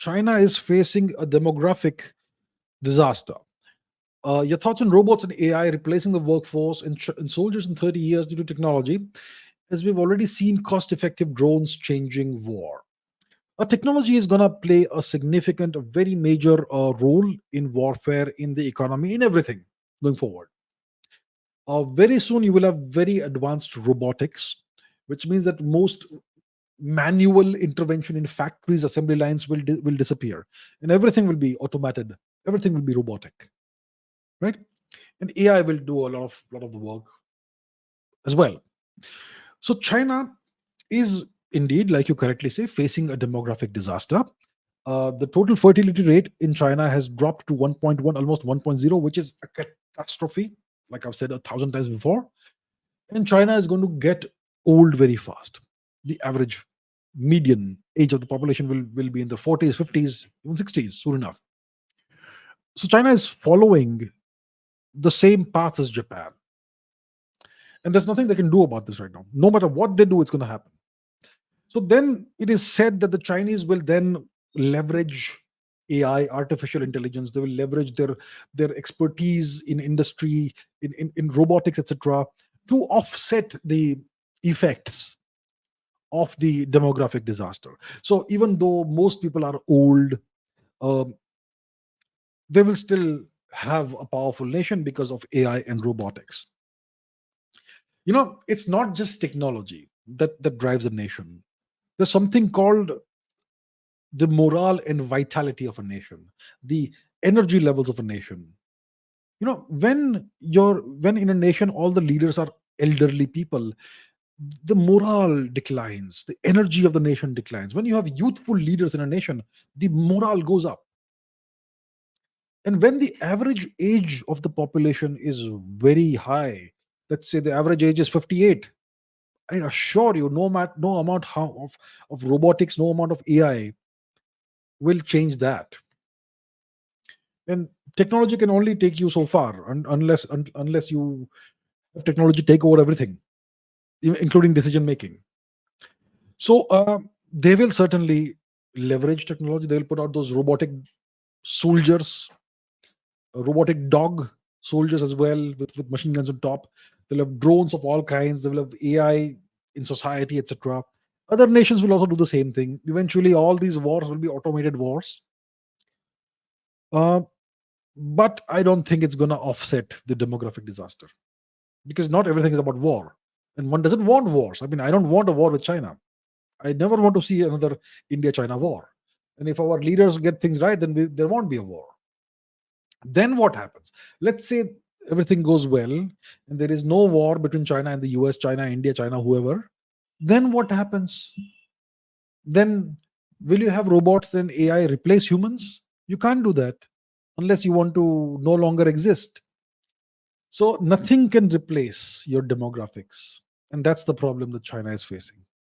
China is facing a demographic disaster. Your thoughts on robots and AI replacing the workforce and soldiers in 30 years due to technology, as we've already seen cost effective drones changing war. Technology is going to play a significant, a very major role in warfare, in the economy, in everything going forward. Very soon, you will have very advanced robotics, which means that most manual intervention in factories, assembly lines will disappear, and everything will be automated. Everything will be robotic, right? And AI will do a lot of the work as well. So China is indeed, like you correctly say, facing a demographic disaster. The total fertility rate in China has dropped to 1.1, almost 1.0, which is a catastrophe. Like I've said 1,000 times before, and China is going to get old very fast. The average median age of the population will be in the 40s, 50s, even 60s soon enough. So China is following the same path as Japan. And there's nothing they can do about this right now. No matter what they do, it's going to happen. So then it is said that the Chinese will then leverage AI, artificial intelligence. They will leverage their expertise in industry, in robotics, etc., to offset the effects of the demographic disaster. So even though most people are old, um, they will still have a powerful nation because of AI and robotics. It's not just technology that drives a nation. There's something called the morale and vitality of a nation, the energy levels of a nation. When in a nation all the leaders are elderly people, the morale declines, the energy of the nation declines. When you have youthful leaders in a nation, the morale goes up. And when the average age of the population is very high, let's say the average age is 58, I assure you, no amount of robotics, no amount of AI will change that. And technology can only take you so far, unless you have technology take over everything, including decision making. So they will certainly leverage technology. They will put out those robotic soldiers, robotic dog soldiers as well, with machine guns on top. They'll have drones of all kinds. They will have AI in society, etc. Other nations will also do the same thing. Eventually, all these wars will be automated wars. Uh, but I don't think it's going to offset the demographic disaster, because not everything is about war, and one doesn't want wars. I mean, I don't want a war with China. I never want to see another India-China war. And if our leaders get things right, then there won't be a war. Then what happens? Let's say everything goes well and there is no war between China and the US, China, India, China, whoever. Then what happens? Then will you have robots and AI replace humans? You can't do that unless you want to no longer exist. So nothing can replace your demographics. And that's the problem that China is facing.